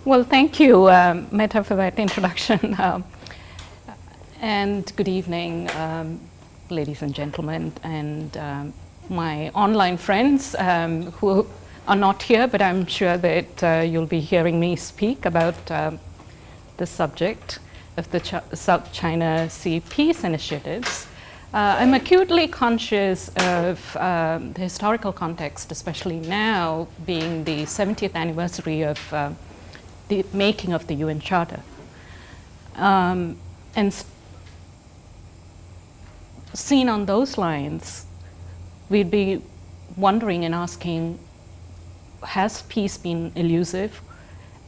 Well, thank you, Meta, for that introduction. And good evening, ladies and gentlemen, and my online friends who are not here, but I'm sure that you'll be hearing me speak about the subject of the South China Sea Peace Initiatives. I'm acutely conscious of the historical context, especially now being the 70th anniversary of the making of the UN Charter. And seen on those lines, we'd be wondering and asking, has peace been elusive?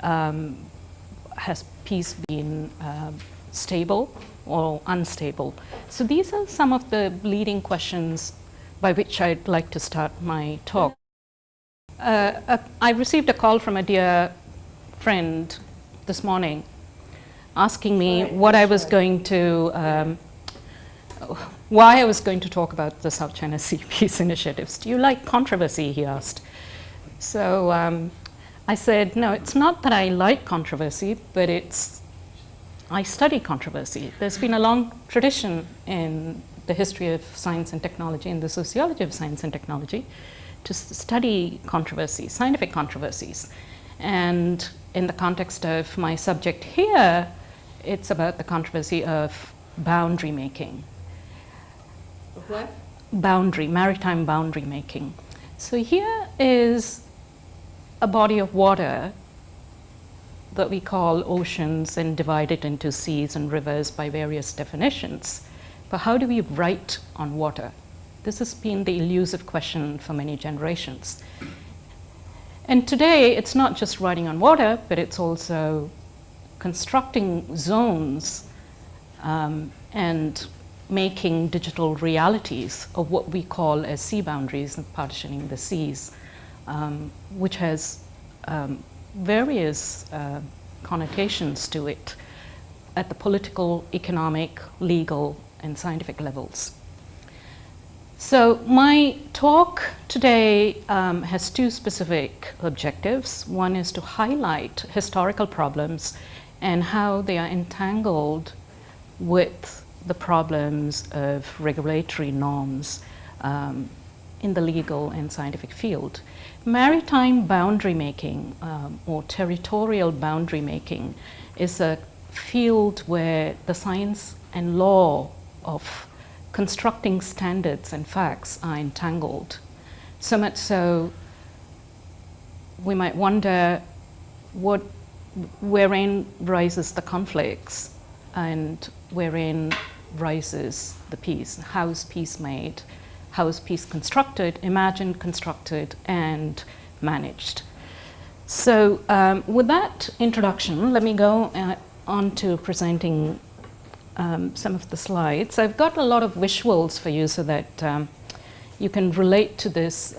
Has peace been stable or unstable? So these are some of the leading questions by which I'd like to start my talk. I received a call from a dear friend this morning asking me what I was going to, why I was going to talk about the South China Sea Peace Initiatives. Do you like controversy, he asked. So I said, no, it's not that I like controversy, but I study controversy. There's been a long tradition in the history of science and technology and the sociology of science and technology to study controversies, scientific controversies. And in the context of my subject here, it's about the controversy of boundary making. What? Maritime boundary making. So here is a body of water that we call oceans and divide it into seas and rivers by various definitions. But how do we write on water? This has been the elusive question for many generations. And today, it's not just writing on water, but it's also constructing zones and making digital realities of what we call as sea boundaries and partitioning the seas, which has various connotations to it at the political, economic, legal, and scientific levels. So my talk today has two specific objectives. One is to highlight historical problems and how they are entangled with the problems of regulatory norms in the legal and scientific field. Maritime boundary making or territorial boundary making is a field where the science and law of constructing standards and facts are entangled. So much so, we might wonder wherein rises the conflicts and wherein rises the peace. How is peace made? How is peace constructed, imagined, constructed, and managed? So with that introduction, let me go on to presenting some of the slides. I've got a lot of visuals for you so that you can relate to this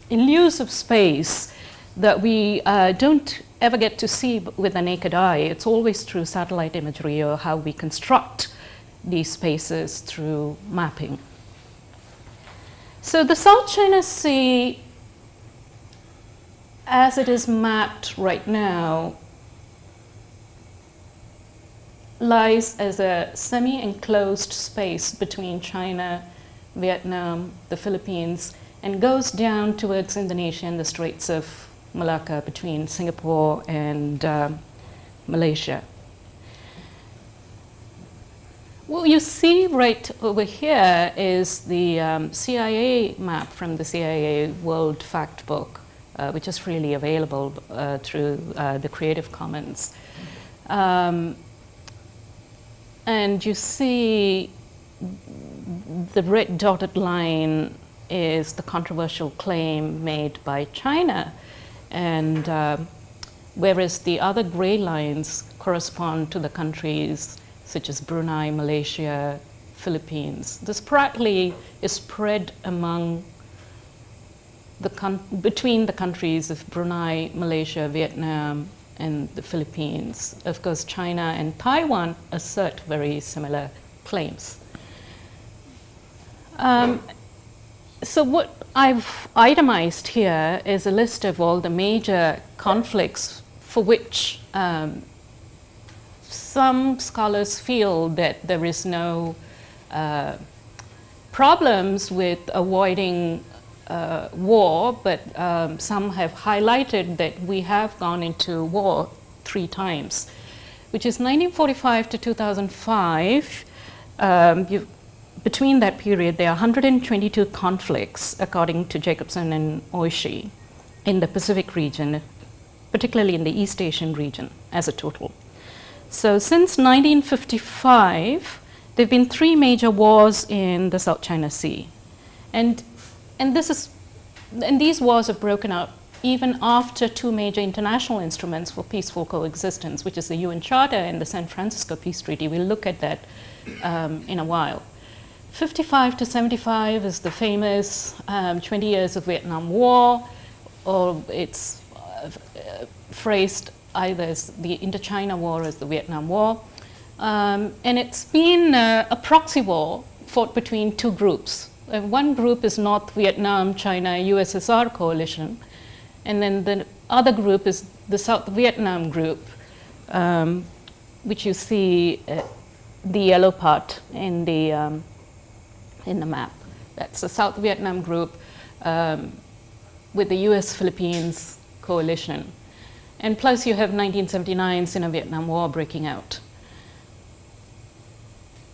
elusive space that we don't ever get to see with the naked eye. It's always through satellite imagery or how we construct these spaces through mapping. So the South China Sea, as it is mapped right now, lies as a semi-enclosed space between China, Vietnam, the Philippines, and goes down towards Indonesia and the Straits of Malacca between Singapore and Malaysia. What you see right over here is the CIA map from the CIA World Factbook, which is freely available through the Creative Commons. And you see the red dotted line is the controversial claim made by China, and whereas the other gray lines correspond to the countries such as Brunei, Malaysia, Philippines. This practically is spread among between the countries of Brunei, Malaysia, Vietnam, and the Philippines. Of course, China and Taiwan assert very similar claims. So what I've itemized here is a list of all the major conflicts for which some scholars feel that there is no problems with avoiding war, but some have highlighted that we have gone into war 3 times, which is 1945 to 2005. Between that period, there are 122 conflicts, according to Jacobson and Oishi, in the Pacific region, particularly in the East Asian region as a total. So since 1955, there have been 3 major wars in the South China Sea. And these wars have broken out even after 2 major international instruments for peaceful coexistence, which is the UN Charter and the San Francisco Peace Treaty. We'll look at that in a while. 55 to 75 is the famous 20 years of Vietnam War, or it's phrased either as the Indochina War or as the Vietnam War. And it's been a proxy war fought between 2 groups. One group is North Vietnam, China, USSR coalition, and then the other group is the South Vietnam group, which you see the yellow part in the map. That's the South Vietnam group with the US-Philippines coalition. And plus you have 1979 Sino-Vietnam War breaking out.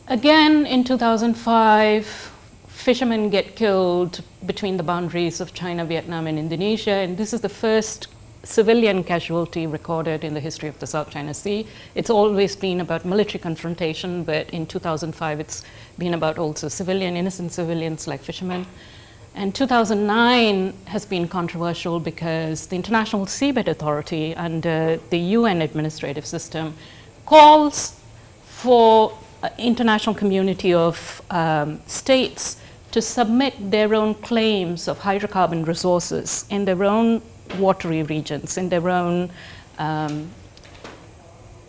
Again, in 2005, fishermen get killed between the boundaries of China, Vietnam, and Indonesia, and this is the first civilian casualty recorded in the history of the South China Sea. It's always been about military confrontation, but in 2005 it's been about also innocent civilians like fishermen. And 2009 has been controversial because the International Seabed Authority under the UN administrative system calls for international community of states to submit their own claims of hydrocarbon resources in their own watery regions, in their own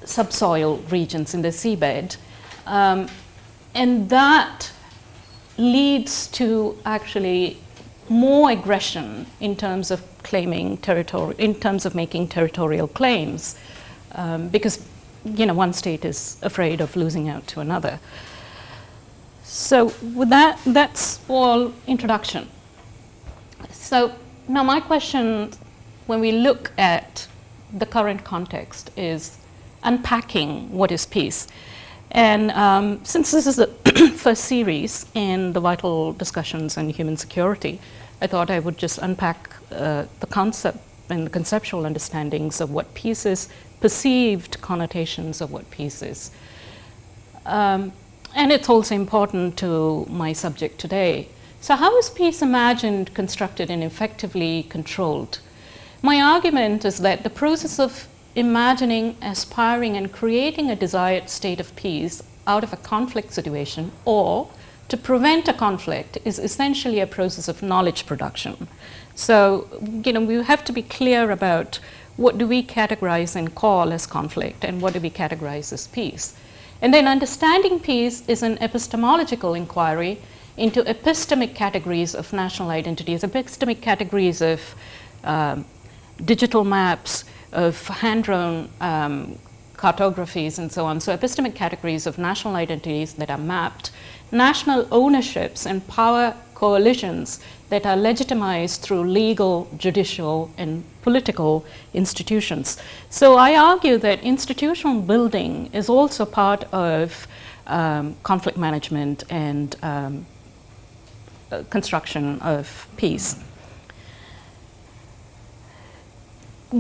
subsoil regions in the seabed. And that leads to actually more aggression in terms of claiming territory, in terms of making territorial claims, because one state is afraid of losing out to another. So with that, that's all introduction. So now my question, when we look at the current context, is unpacking what is peace. And since this is the first series in the vital discussions on human security, I thought I would just unpack the concept and the conceptual understandings of what peace is, perceived connotations of what peace is. And it's also important to my subject today. So how is peace imagined, constructed, and effectively controlled? My argument is that the process of imagining, aspiring, and creating a desired state of peace out of a conflict situation or to prevent a conflict is essentially a process of knowledge production. So, we have to be clear about what do we categorize and call as conflict and what do we categorize as peace. And then understanding peace is an epistemological inquiry into epistemic categories of national identities, epistemic categories of digital maps, of hand-drawn cartographies and so on. So epistemic categories of national identities that are mapped, national ownerships and power coalitions that are legitimized through legal, judicial, and political institutions. So I argue that institutional building is also part of conflict management and construction of peace.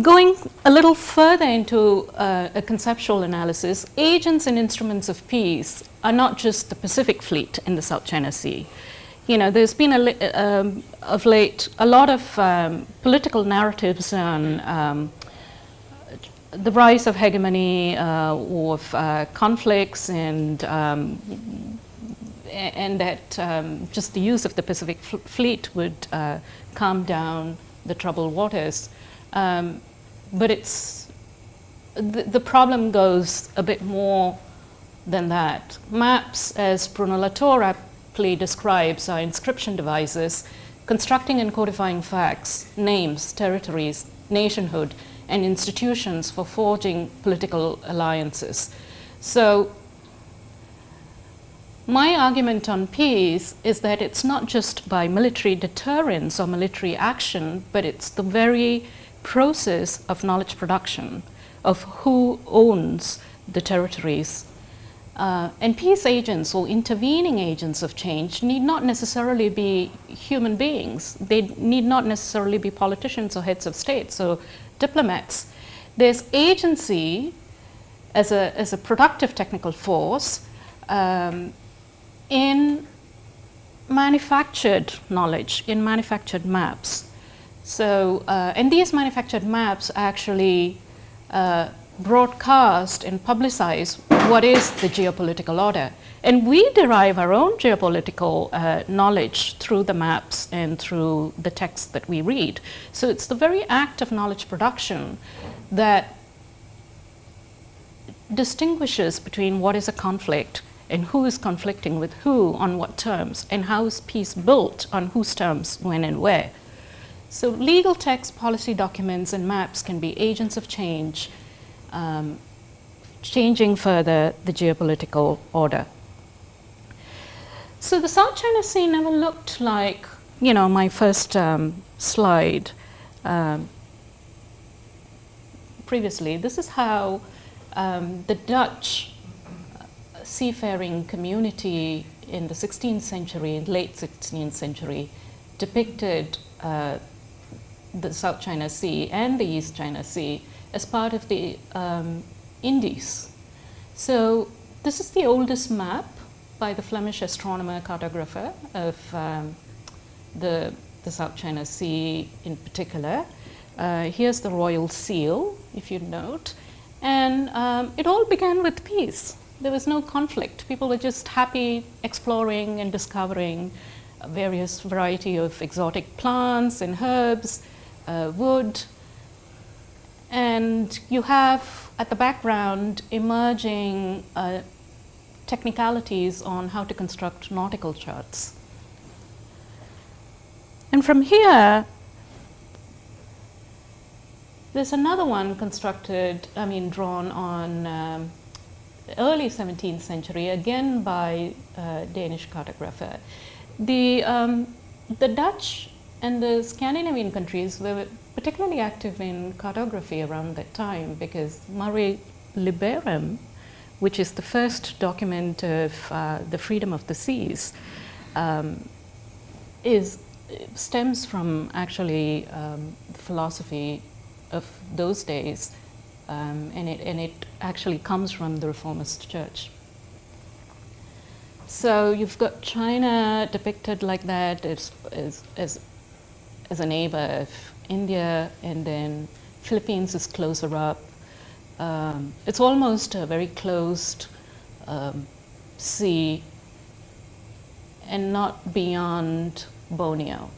Going a little further into a conceptual analysis, agents and instruments of peace are not just the Pacific Fleet in the South China Sea. There's been of late a lot of political narratives on the rise of hegemony, of conflicts, and that just the use of the Pacific Fleet would calm down the troubled waters. But the problem goes a bit more than that. Maps, as Bruno Latour aptly describes, are inscription devices constructing and codifying facts, names, territories, nationhood, and institutions for forging political alliances. So my argument on peace is that it's not just by military deterrence or military action, but it's the very process of knowledge production, of who owns the territories. And peace agents or intervening agents of change need not necessarily be human beings. They need not necessarily be politicians or heads of states or diplomats. There's agency as a productive technical force in manufactured knowledge, in manufactured maps. So, and these manufactured maps actually broadcast and publicize what is the geopolitical order. And we derive our own geopolitical knowledge through the maps and through the texts that we read. So it's the very act of knowledge production that distinguishes between what is a conflict and who is conflicting with who, on what terms, and how is peace built, on whose terms, when and where. So legal text, policy documents, and maps can be agents of change, changing further the geopolitical order. So the South China Sea never looked like, my first slide previously. This is how the Dutch seafaring community in the 16th century, late 16th century, depicted the South China Sea and the East China Sea as part of the Indies. So this is the oldest map by the Flemish astronomer cartographer of the South China Sea in particular. Here's the royal seal, if you note, and it all began with peace. There was no conflict. People were just happy exploring and discovering a various variety of exotic plants and herbs, wood, and you have at the background emerging technicalities on how to construct nautical charts. And from here, there's another one constructed, drawn on early 17th century, again by a Danish cartographer. The Dutch and the Scandinavian countries were particularly active in cartography around that time, because Murray Liberum, which is the first document of the freedom of the seas, stems from actually the philosophy of those days, and it actually comes from the Reformist Church. So you've got China depicted like that as a neighbor of India, and then Philippines is closer up. It's almost a very closed sea, and not beyond Borneo.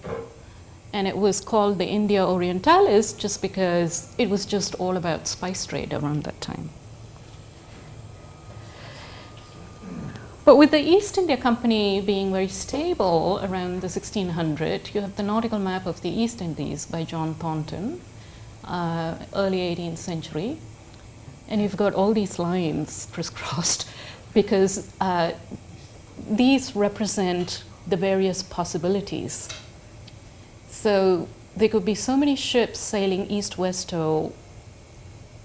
And it was called the India Orientalis just because it was just all about spice trade around that time. But with the East India Company being very stable around the 1600, you have the nautical map of the East Indies by John Thornton, early 18th century. And you've got all these lines crisscrossed because these represent the various possibilities. So there could be so many ships sailing east-west or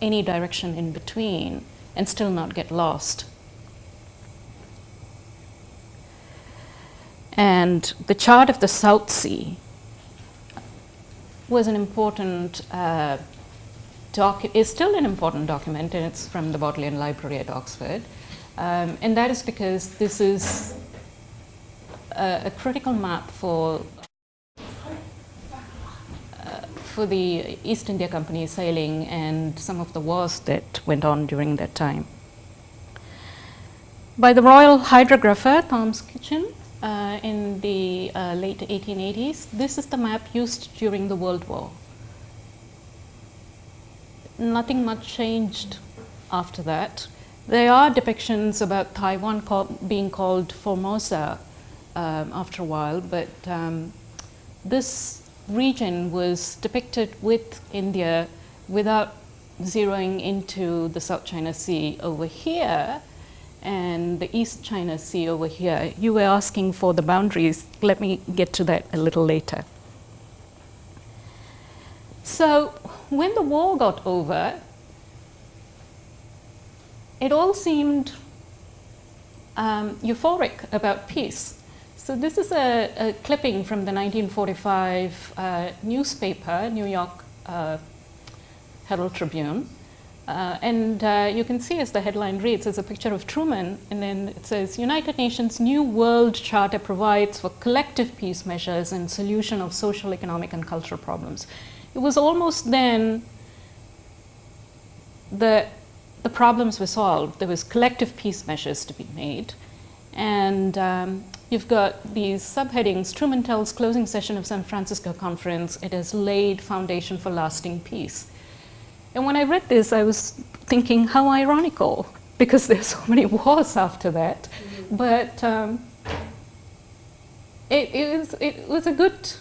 any direction in between and still not get lost. And the chart of the South Sea was an important is still an important document, and it's from the Bodleian Library at Oxford. And that is because this is a critical map for the East India Company sailing and some of the wars that went on during that time. By the Royal Hydrographer Thomas Kitchen in the late 1880s, this is the map used during the World War. Nothing much changed after that. There are depictions about Taiwan being called Formosa after a while, but this region was depicted with India without zeroing into the South China Sea over here and the East China Sea over here. You were asking for the boundaries. Let me get to that a little later. So when the war got over, it all seemed euphoric about peace. So this is a clipping from the 1945 newspaper, New York Herald Tribune. You can see, as the headline reads, it's a picture of Truman, and then it says, United Nations New World Charter provides for collective peace measures and solution of social, economic, and cultural problems. It was almost then the problems were solved. There was collective peace measures to be made. And you've got these subheadings: Truman tells closing session of San Francisco conference, it has laid foundation for lasting peace. And when I read this, I was thinking, how ironical, because there's so many wars after that. Mm-hmm. But it was a good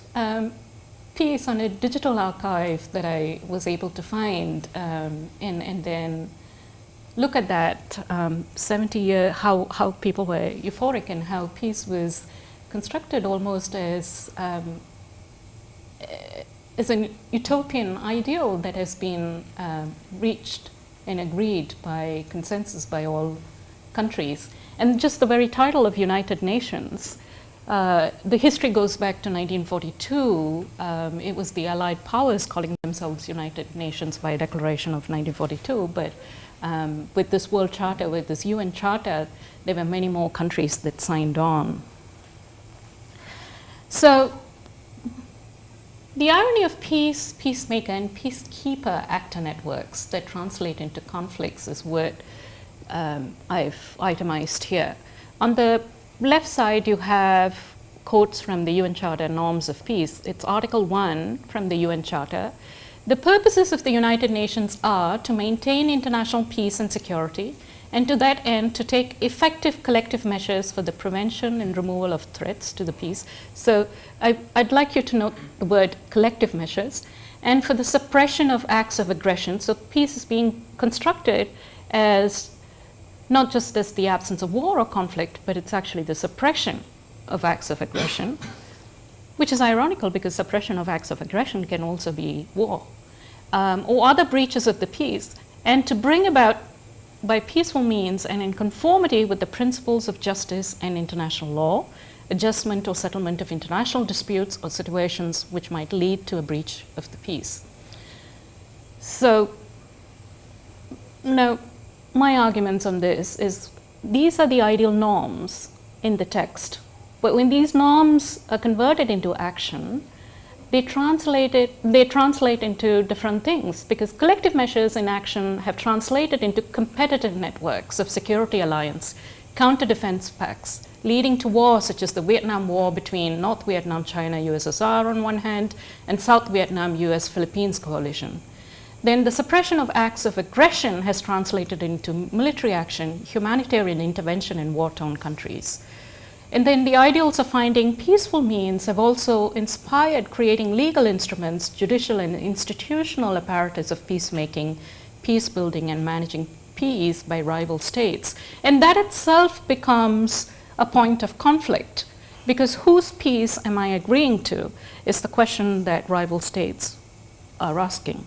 piece on a digital archive that I was able to find, and then look at that 70-year, how people were euphoric and how peace was constructed almost as an utopian ideal that has been reached and agreed by consensus by all countries. And just the very title of United Nations, the history goes back to 1942. It was the Allied powers calling themselves United Nations by a declaration of 1942, but with this World Charter, with this UN Charter, there were many more countries that signed on. So the irony of peace, peacemaker, and peacekeeper actor networks that translate into conflicts is what I've itemized here. On the left side, you have quotes from the UN Charter Norms of Peace. It's Article 1 from the UN Charter. The purposes of the United Nations are to maintain international peace and security, and to that end to take effective collective measures for the prevention and removal of threats to the peace. So I'd like you to note the word collective measures, and for the suppression of acts of aggression. So peace is being constructed as not just as the absence of war or conflict, but it's actually the suppression of acts of aggression, which is ironical because suppression of acts of aggression can also be war, or other breaches of the peace, and to bring about by peaceful means and in conformity with the principles of justice and international law, adjustment or settlement of international disputes or situations which might lead to a breach of the peace. So now my arguments on this is these are the ideal norms in the text, but when these norms are converted into action, they translate into different things, because collective measures in action have translated into competitive networks of security alliance, counter-defense pacts, leading to wars such as the Vietnam War between North Vietnam, China, USSR on one hand, and South Vietnam, US, Philippines coalition. Then the suppression of acts of aggression has translated into military action, humanitarian intervention in war-torn countries. And then the ideals of finding peaceful means have also inspired creating legal instruments, judicial and institutional apparatus of peacemaking, peace building, and managing peace by rival states. And that itself becomes a point of conflict, because whose peace am I agreeing to is the question that rival states are asking.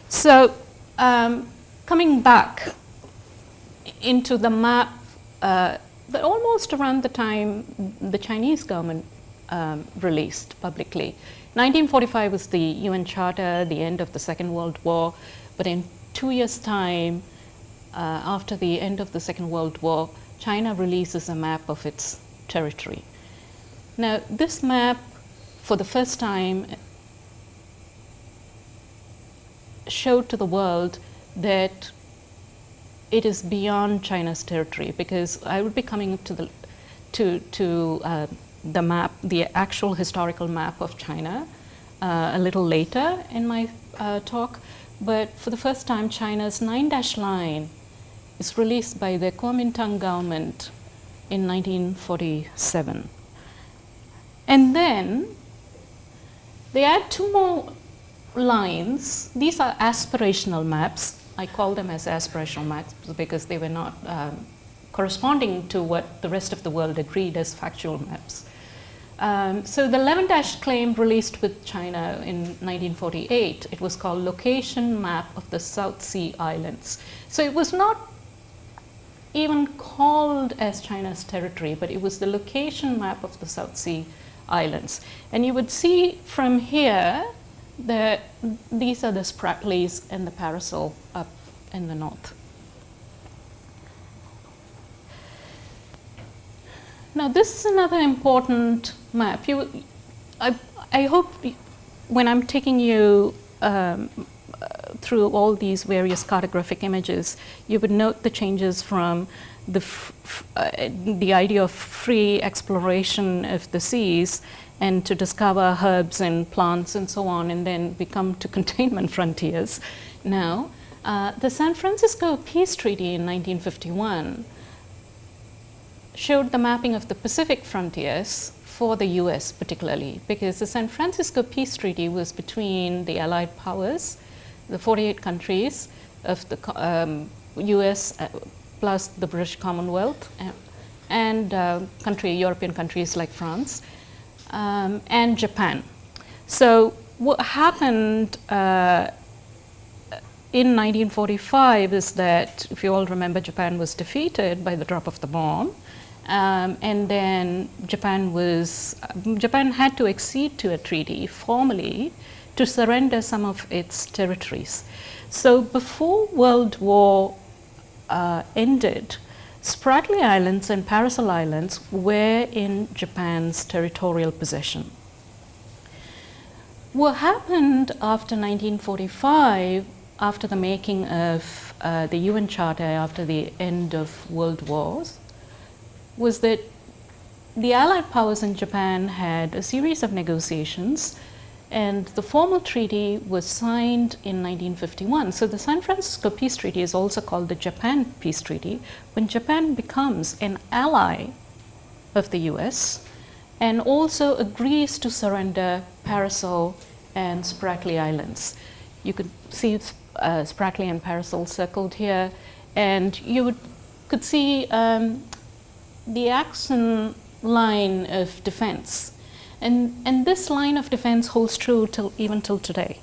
So coming back into the map, but almost around the time the Chinese government released publicly. 1945 was the UN Charter, the end of the Second World War, but in 2 years' time, after the end of the Second World War, China releases a map of its territory. Now, this map, for the first time, showed to the world that it is beyond China's territory, because I would be coming to the map, the actual historical map of China, a little later in my talk. But for the first time, China's 9-dash line is released by the Kuomintang government in 1947. And then they add two more lines, these are aspirational maps. I call them as aspirational maps because they were not corresponding to what the rest of the world agreed as factual maps. So the Levendash claim released with China in 1948, it was called Location Map of the South Sea Islands. So it was not even called as China's territory, but it was the location map of the South Sea Islands. And you would see from here that these are the Spratlys and the Paracel up in the north. Now this is another important map. I hope when I'm taking you through all these various cartographic images, you would note the changes from the idea of free exploration of the seas and to discover herbs and plants and so on, and then we come to containment frontiers. Now, the San Francisco Peace Treaty in 1951 showed the mapping of the Pacific frontiers for the US particularly, because the San Francisco Peace Treaty was between the Allied powers, the 48 countries of the US plus the British Commonwealth and European countries like France and Japan. So what happened in 1945 is that, if you all remember, Japan was defeated by the drop of the bomb. And then Japan had to accede to a treaty formally to surrender some of its territories. So before World War ended, Spratly Islands and Paracel Islands were in Japan's territorial possession. What happened after 1945, after the making of the UN Charter after the end of World Wars, was that the Allied powers in Japan had a series of negotiations, and the formal treaty was signed in 1951. So the San Francisco Peace Treaty is also called the Japan Peace Treaty, when Japan becomes an ally of the US and also agrees to surrender Paracel and Spratly Islands. You could see Spratly and Paracel circled here, and you could see the axon line of defense. And this line of defense holds true even till today,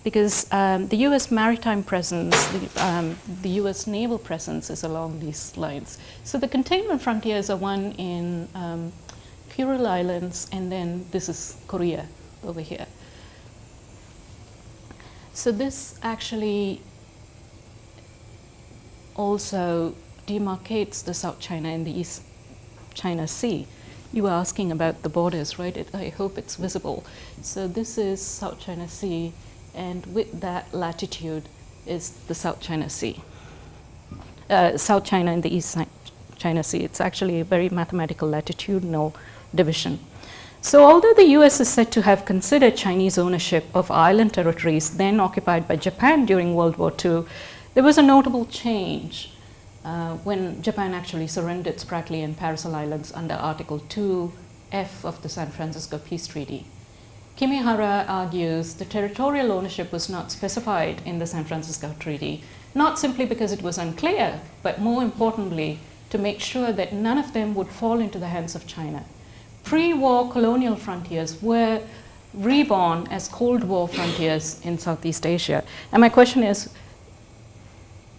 because the US maritime presence, the US naval presence is along these lines. So the containment frontiers are one in Kuril Islands, and then this is Korea over here. So this actually also demarcates the South China and the East China Sea. You were asking about the borders, right? I hope it's visible. So this is South China Sea, and with that latitude is the South China Sea. South China and the East China Sea. It's actually a very mathematical latitudinal division. So although the US is said to have considered Chinese ownership of island territories then occupied by Japan during World War II, there was a notable change when Japan actually surrendered Spratly and Paracel Islands under Article 2F of the San Francisco Peace Treaty. Kimihara argues the territorial ownership was not specified in the San Francisco Treaty, not simply because it was unclear, but more importantly, to make sure that none of them would fall into the hands of China. Pre-war colonial frontiers were reborn as Cold War frontiers in Southeast Asia. And my question is,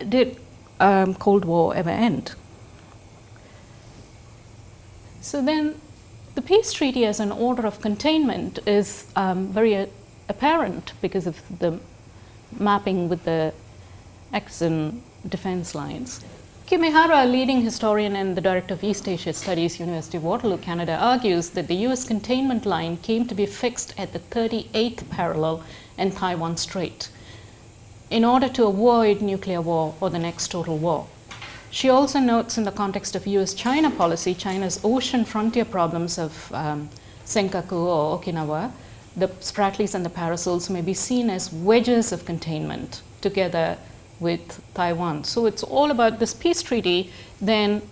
did Cold War ever end? So then the peace treaty as an order of containment is very apparent because of the mapping with the axon defense lines. Kimihara, a leading historian and the director of East Asia Studies, University of Waterloo, Canada, argues that the US containment line came to be fixed at the 38th parallel in Taiwan Strait in order to avoid nuclear war or the next total war. She also notes, in the context of US-China policy, China's ocean frontier problems of Senkaku or Okinawa, the Spratlys and the Paracels may be seen as wedges of containment together with Taiwan. So it's all about this peace treaty then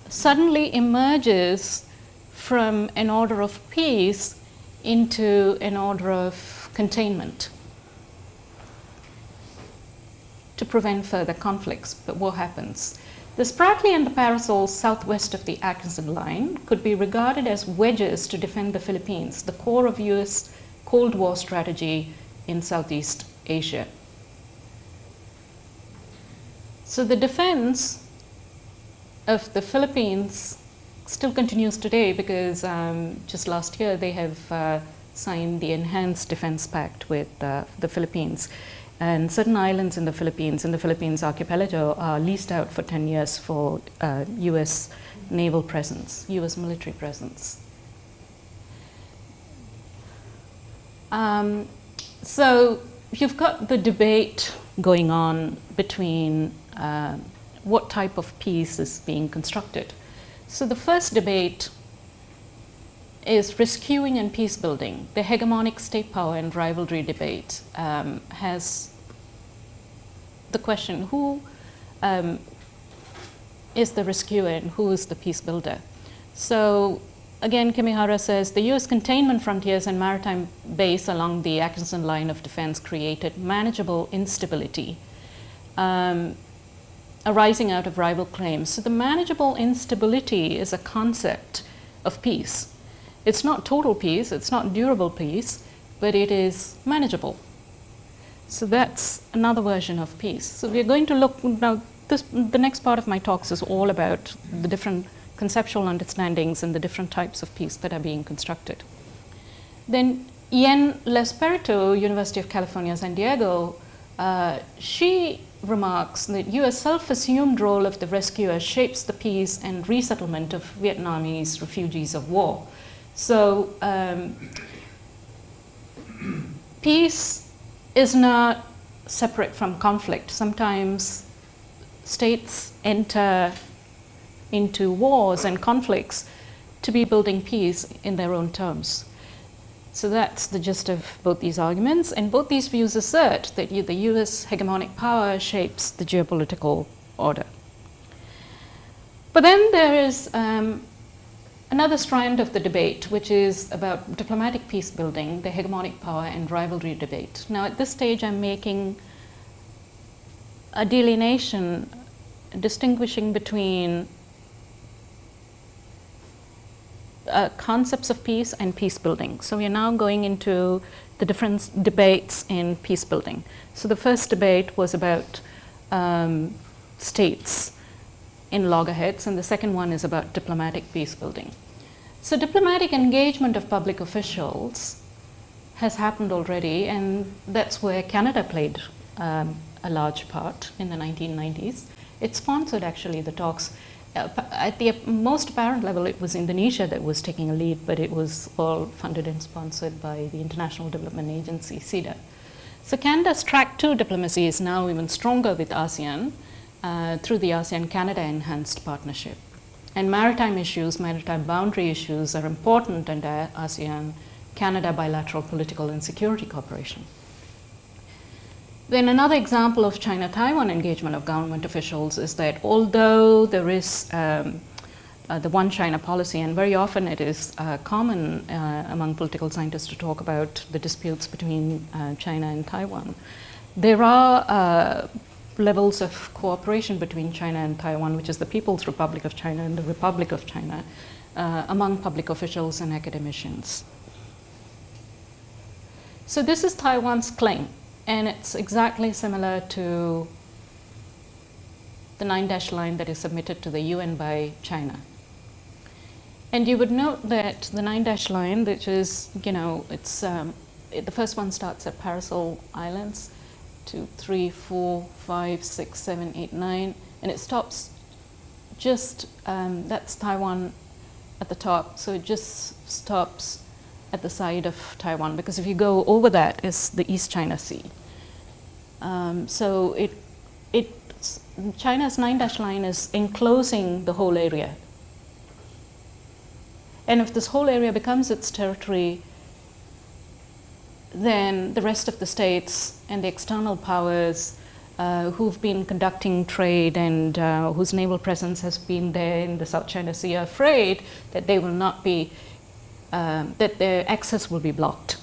suddenly emerges from an order of peace into an order of containment to prevent further conflicts. But what happens? The Spratly and the Parasol southwest of the Atkinson Line could be regarded as wedges to defend the Philippines, the core of US Cold War strategy in Southeast Asia. So the defense of the Philippines still continues today because just last year they have signed the Enhanced Defense Pact with the Philippines. And certain islands in the Philippines archipelago are leased out for 10 years for US naval presence, US military presence. So you've got the debate going on between what type of peace is being constructed. So the first debate is rescuing and peace building. The hegemonic state power and rivalry debate has the question, who is the rescuer and who is the peace builder? So again, Kimihara says, the US containment frontiers and maritime base along the Atkinson Line of defense created manageable instability arising out of rival claims. So the manageable instability is a concept of peace. It's not total peace, it's not durable peace, but it is manageable. So that's another version of peace. So we're going to look now, the next part of my talks is all about the different conceptual understandings and the different types of peace that are being constructed. Then Yen Lesperito, University of California, San Diego, she remarks that US self-assumed role of the rescuer shapes the peace and resettlement of Vietnamese refugees of war. So peace is not separate from conflict. Sometimes states enter into wars and conflicts to be building peace in their own terms. So that's the gist of both these arguments, and both these views assert that the US hegemonic power shapes the geopolitical order. But then there is another strand of the debate, which is about diplomatic peace building, the hegemonic power and rivalry debate. Now at this stage I'm making a delineation distinguishing between concepts of peace and peace building. So we are now going into the different debates in peace building. So the first debate was about states in loggerheads, and the second one is about diplomatic peace building. So diplomatic engagement of public officials has happened already, and that's where Canada played a large part in the 1990s. It sponsored actually the talks. At the most apparent level, it was Indonesia that was taking a lead, but it was all funded and sponsored by the International Development Agency, SIDA. So Canada's Track 2 diplomacy is now even stronger with ASEAN through the ASEAN-Canada Enhanced Partnership. And maritime issues, maritime boundary issues are important under ASEAN-Canada bilateral political and security cooperation. Then another example of China-Taiwan engagement of government officials is that although there is the one China policy, and very often it is common among political scientists to talk about the disputes between China and Taiwan, there are levels of cooperation between China and Taiwan, which is the People's Republic of China and the Republic of China, among public officials and academicians. So this is Taiwan's claim. And it's exactly similar to the 9-dash line that is submitted to the UN by China. And you would note that the 9-dash line, which is, it's the first one starts at Parasol Islands, 2, 3, 4, 5, 6, 7, 8, 9, and it stops just, that's Taiwan at the top, so it just stops at the side of Taiwan, because if you go over that is the East China Sea. So China's 9-dash line is enclosing the whole area. And if this whole area becomes its territory, then the rest of the states and the external powers who've been conducting trade and whose naval presence has been there in the South China Sea are afraid that they will not be, that their access will be blocked.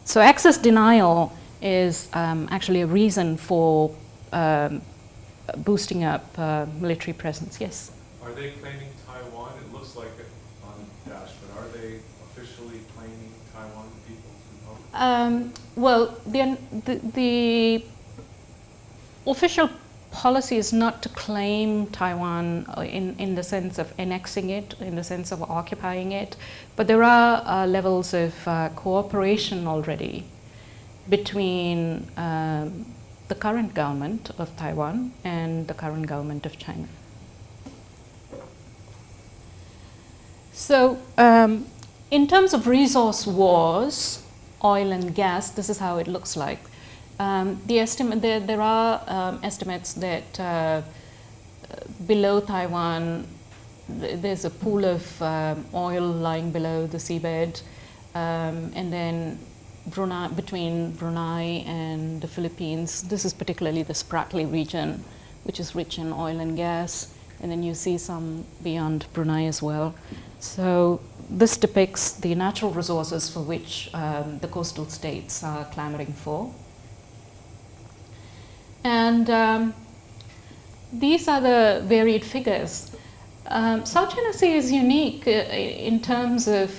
So access denial is actually a reason for boosting up military presence. Yes? Are they claiming Taiwan? It looks like it on Dash, but are they officially claiming Taiwan, the People's Republic? Well, the official policy is not to claim Taiwan in the sense of annexing it, in the sense of occupying it, but there are levels of cooperation already between the current government of Taiwan and the current government of China. So in terms of resource wars, oil and gas, this is how it looks like. There are estimates that below Taiwan, there's a pool of oil lying below the seabed, and then between Brunei and the Philippines, this is particularly the Spratly region, which is rich in oil and gas, and then you see some beyond Brunei as well. So this depicts the natural resources for which the coastal states are clamoring for. And these are the varied figures. South China Sea is unique in terms of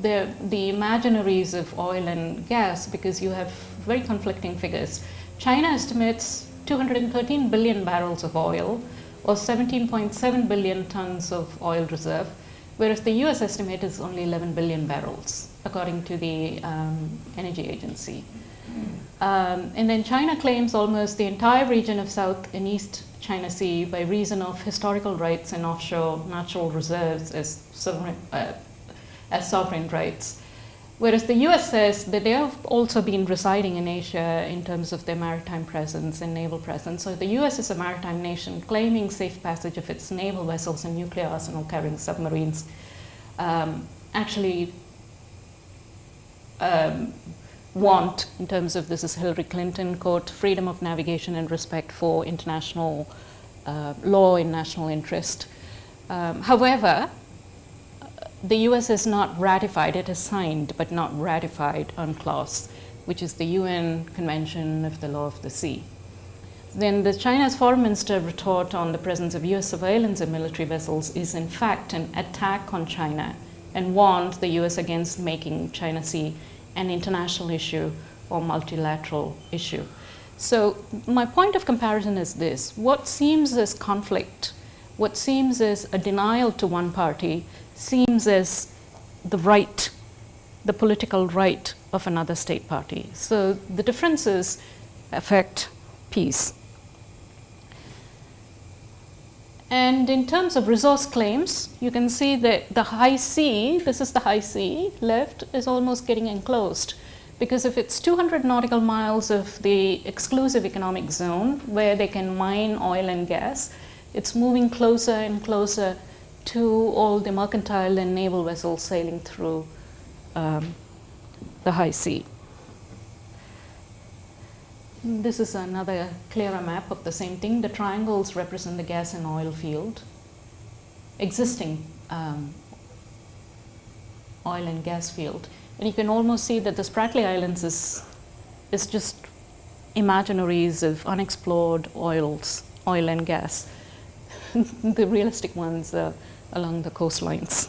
the imaginaries of oil and gas, because you have very conflicting figures. China estimates 213 billion barrels of oil, or 17.7 billion tons of oil reserve, whereas the US estimate is only 11 billion barrels, according to the Energy Agency. And then China claims almost the entire region of South and East China Sea by reason of historical rights and offshore natural reserves as sovereign rights. Whereas the US says that they have also been residing in Asia in terms of their maritime presence and naval presence. So the US is a maritime nation claiming safe passage of its naval vessels and nuclear arsenal carrying submarines. Actually want, in terms of, this is Hillary Clinton, quote, freedom of navigation and respect for international law in national interest. However, the US has not ratified, it has signed but not ratified UNCLOS, which is the UN Convention of the Law of the Sea. Then the China's foreign minister retort on the presence of US surveillance and military vessels is in fact an attack on China, and warned the US against making China Sea an international issue or multilateral issue. So my point of comparison is this: what seems as conflict, what seems as a denial to one party, seems as the right, the political right of another state party. So the differences affect peace. And in terms of resource claims, you can see that the high sea, this is the high sea left, is almost getting enclosed. Because if it's 200 nautical miles of the exclusive economic zone where they can mine oil and gas, it's moving closer and closer to all the mercantile and naval vessels sailing through the high sea. This is another clearer map of the same thing. The triangles represent the gas and oil field, existing oil and gas field. And you can almost see that the Spratly Islands is just imaginaries of unexplored oil and gas. The realistic ones are along the coastlines.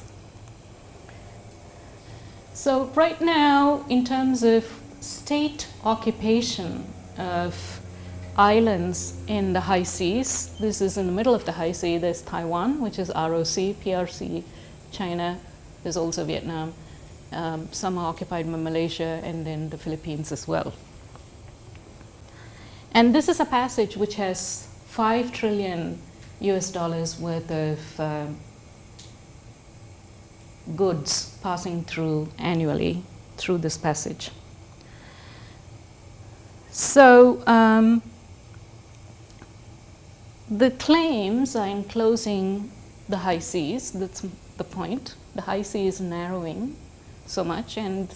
So right now, in terms of state occupation of islands in the high seas, this is in the middle of the high sea. There's Taiwan, which is ROC, PRC, China, there's also Vietnam. Some are occupied by Malaysia, and then the Philippines as well. And this is a passage which has $5 trillion worth of goods passing through annually through this passage. So the claims are enclosing the high seas. That's the point. The high sea is narrowing so much, and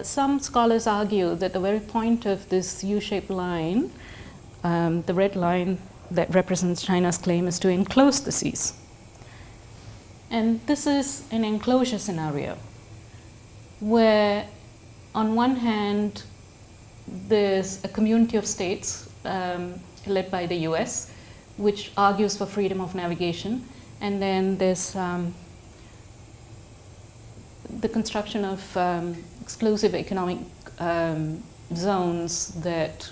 some scholars argue that the very point of this U-shaped line, the red line that represents China's claim, is to enclose the seas. And this is an enclosure scenario. where on one hand there's a community of states led by the US, which argues for freedom of navigation, and then there's the construction of exclusive economic zones that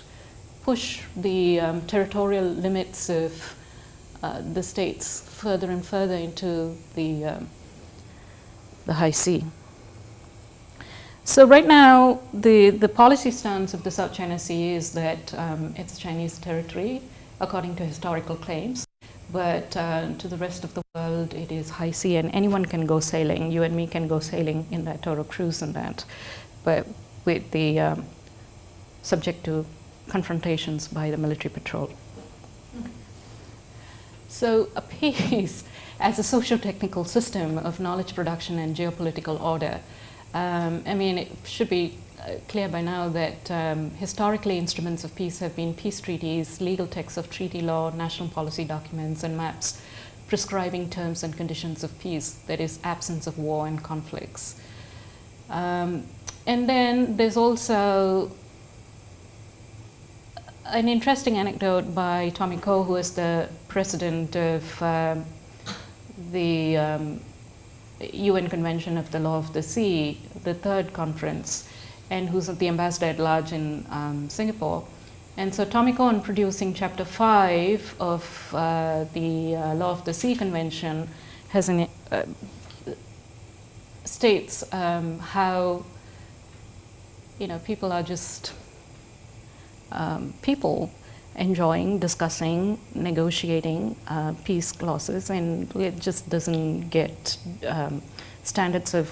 push the territorial limits of the states further and further into the high sea. So right now, the policy stance of the South China Sea is that it's Chinese territory, according to historical claims. But to the rest of the world, it is high sea, and anyone can go sailing. You and me can go sailing in that, or a cruise in that, but with the subject to confrontations by the military patrol. So a peace as a socio-technical system of knowledge production and geopolitical order. I mean, it should be clear by now that historically instruments of peace have been peace treaties, legal texts of treaty law, national policy documents, and maps prescribing terms and conditions of peace, that is, absence of war and conflicts. And then there's also an interesting anecdote by Tommy Coe, who is the president of the UN Convention of the Law of the Sea, the third conference, and who's the ambassador at large in Singapore. And so Tommy Coe, in producing chapter 5 of the Law of the Sea Convention, has states how, you know, people are just people enjoying, discussing, negotiating peace clauses, and it just doesn't get standards of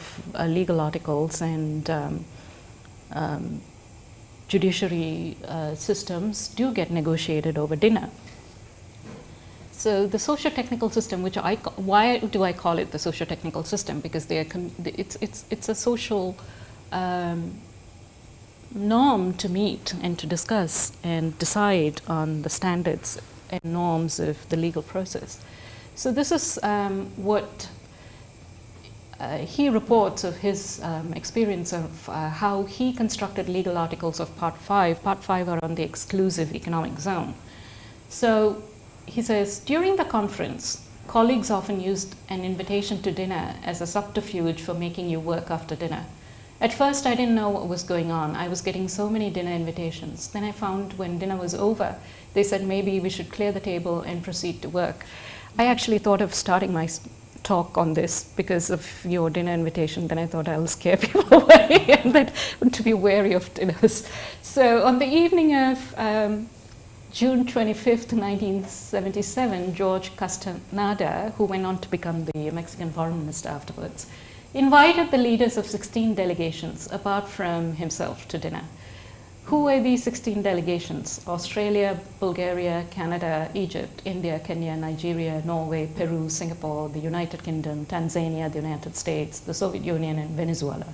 legal articles and judiciary systems do get negotiated over dinner. So the socio-technical system, which why do I call it the socio-technical system? Because it's a social norm to meet and to discuss and decide on the standards and norms of the legal process. So this is what he reports of his experience of how he constructed legal articles of Part 5. Part 5 are on the exclusive economic zone. So he says, during the conference, colleagues often used an invitation to dinner as a subterfuge for making you work after dinner. At first, I didn't know what was going on. I was getting so many dinner invitations. Then I found when dinner was over, they said maybe we should clear the table and proceed to work. I actually thought of starting my talk on this because of your dinner invitation. Then I thought I'll scare people away and that to be wary of dinners. So on the evening of June 25th, 1977, George Castaneda, who went on to become the Mexican foreign minister afterwards, invited the leaders of 16 delegations, apart from himself, to dinner. Who were these 16 delegations? Australia, Bulgaria, Canada, Egypt, India, Kenya, Nigeria, Norway, Peru, Singapore, the United Kingdom, Tanzania, the United States, the Soviet Union, and Venezuela.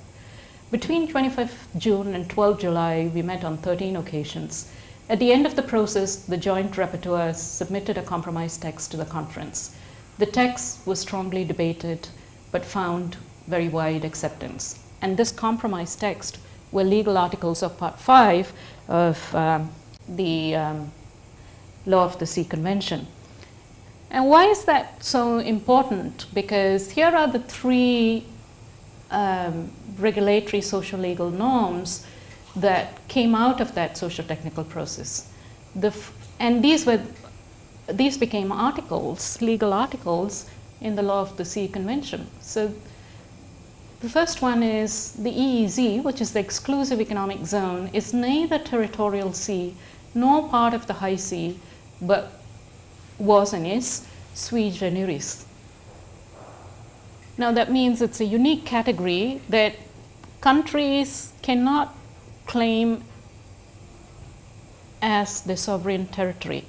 Between 25th June and 12 July, we met on 13 occasions. At the end of the process, the joint rapporteurs submitted a compromise text to the conference. The text was strongly debated, but found very wide acceptance. And this compromise text were legal articles of Part 5 of the Law of the Sea Convention. And why is that so important? Because here are the three regulatory social legal norms that came out of that socio-technical process. And these became articles, legal articles, in the Law of the Sea Convention. So the first one is the EEZ, which is the exclusive economic zone, is neither territorial sea nor part of the high sea, but was and is sui generis. Now that means it's a unique category that countries cannot claim as their sovereign territory.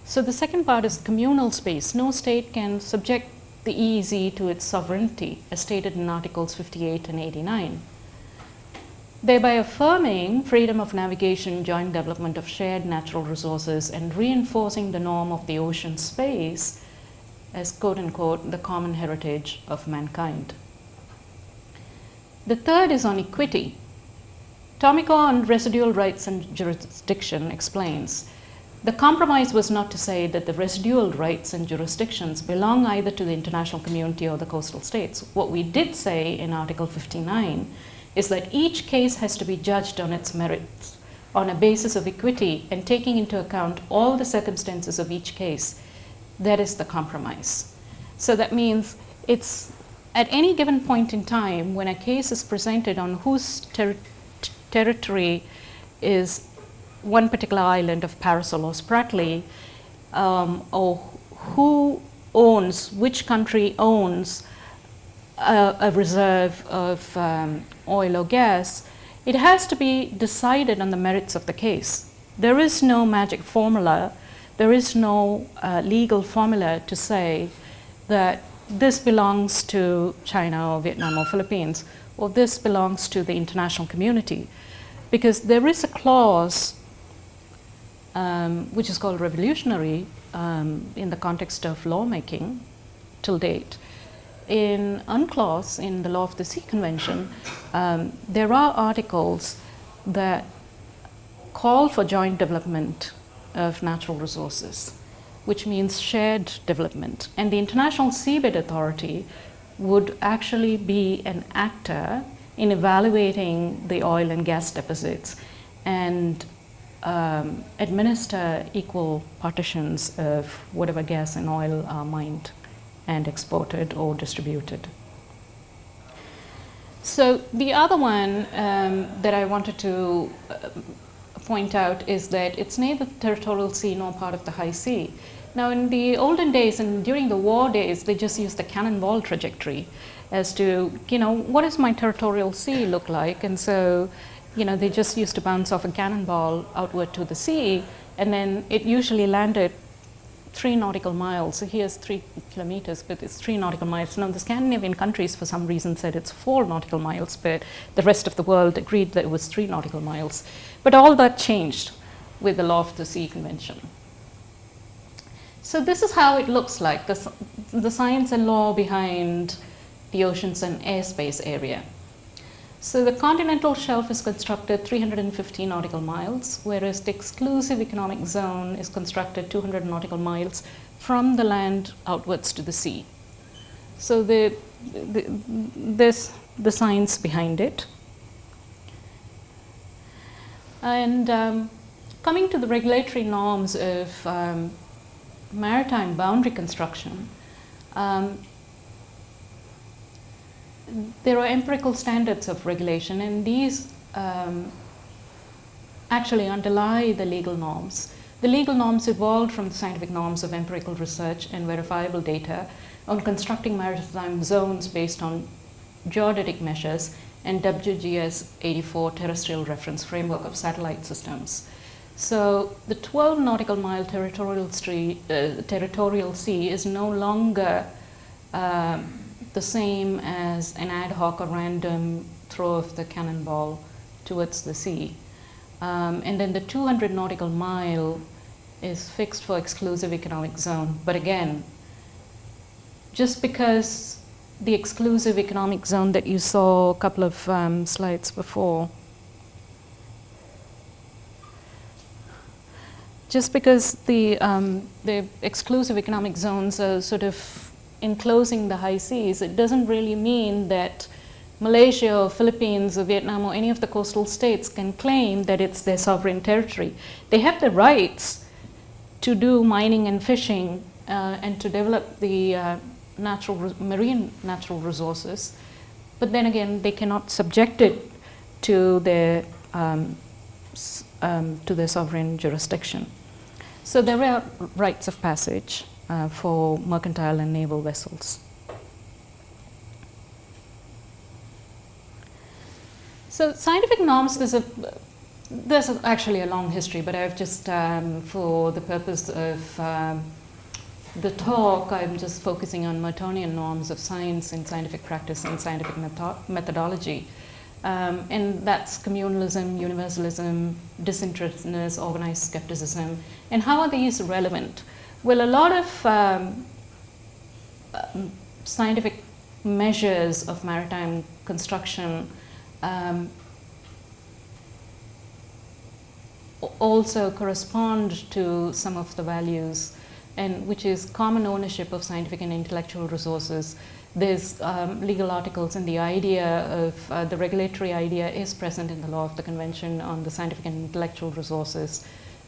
So the second part is communal space. No state can subject the EEZ to its sovereignty, as stated in Articles 58 and 89, thereby affirming freedom of navigation, joint development of shared natural resources, and reinforcing the norm of the ocean space as, quote unquote, the common heritage of mankind. The third is on equity. Tomiko on residual rights and jurisdiction explains, the compromise was not to say that the residual rights and jurisdictions belong either to the international community or the coastal states. What we did say in Article 59 is that each case has to be judged on its merits, on a basis of equity and taking into account all the circumstances of each case. That is the compromise. So that means it's at any given point in time when a case is presented on whose territory is one particular island of Parasol or Spratly, or who owns, which country owns a reserve of oil or gas, it has to be decided on the merits of the case. There is no magic formula, there is no legal formula to say that this belongs to China or Vietnam or Philippines, or this belongs to the international community. Because there is a clause which is called revolutionary in the context of lawmaking till date. In UNCLOS, in the Law of the Sea Convention, there are articles that call for joint development of natural resources, which means shared development. And the International Seabed Authority would actually be an actor in evaluating the oil and gas deposits and administer equal partitions of whatever gas and oil are mined and exported or distributed. So the other one that I wanted to point out is that it's neither the territorial sea nor part of the high sea. Now in the olden days and during the war days, they just used the cannonball trajectory as to, what does my territorial sea look like? And so, they just used to bounce off a cannonball outward to the sea, and then it usually landed 3 nautical miles. So here's 3 kilometers, but it's 3 nautical miles. Now the Scandinavian countries, for some reason, said it's 4 nautical miles, but the rest of the world agreed that it was 3 nautical miles. But all that changed with the Law of the Sea Convention. So this is how it looks like, the science and law behind the oceans and airspace area. So the continental shelf is constructed 350 nautical miles, whereas the exclusive economic zone is constructed 200 nautical miles from the land outwards to the sea. So there's the science behind it. And coming to the regulatory norms of maritime boundary construction, there are empirical standards of regulation, and these actually underlie the legal norms. The legal norms evolved from the scientific norms of empirical research and verifiable data on constructing maritime zones based on geodetic measures and WGS 84 terrestrial reference framework of satellite systems. So the 12 nautical mile territorial sea is no longer the same as an ad hoc or random throw of the cannonball towards the sea. And then the 200 nautical mile is fixed for exclusive economic zone. But again, just because the exclusive economic zone that you saw a couple of slides before, just because the exclusive economic zones are sort of enclosing the high seas, it doesn't really mean that Malaysia or Philippines or Vietnam or any of the coastal states can claim that it's their sovereign territory. They have the rights to do mining and fishing and to develop the marine natural resources, but then again they cannot subject it to their sovereign jurisdiction. So there are rights of passage for mercantile and naval vessels. So scientific norms, there's actually a long history, but I've just, for the purpose of the talk, I'm just focusing on Mertonian norms of science and scientific practice and scientific methodology. And that's communalism, universalism, disinterestedness, organized skepticism. And how are these relevant? Well, a lot of scientific measures of maritime construction also correspond to some of the values, and which is common ownership of scientific and intellectual resources. There's legal articles, and the idea of the regulatory idea is present in the law of the Convention on the Scientific and Intellectual Resources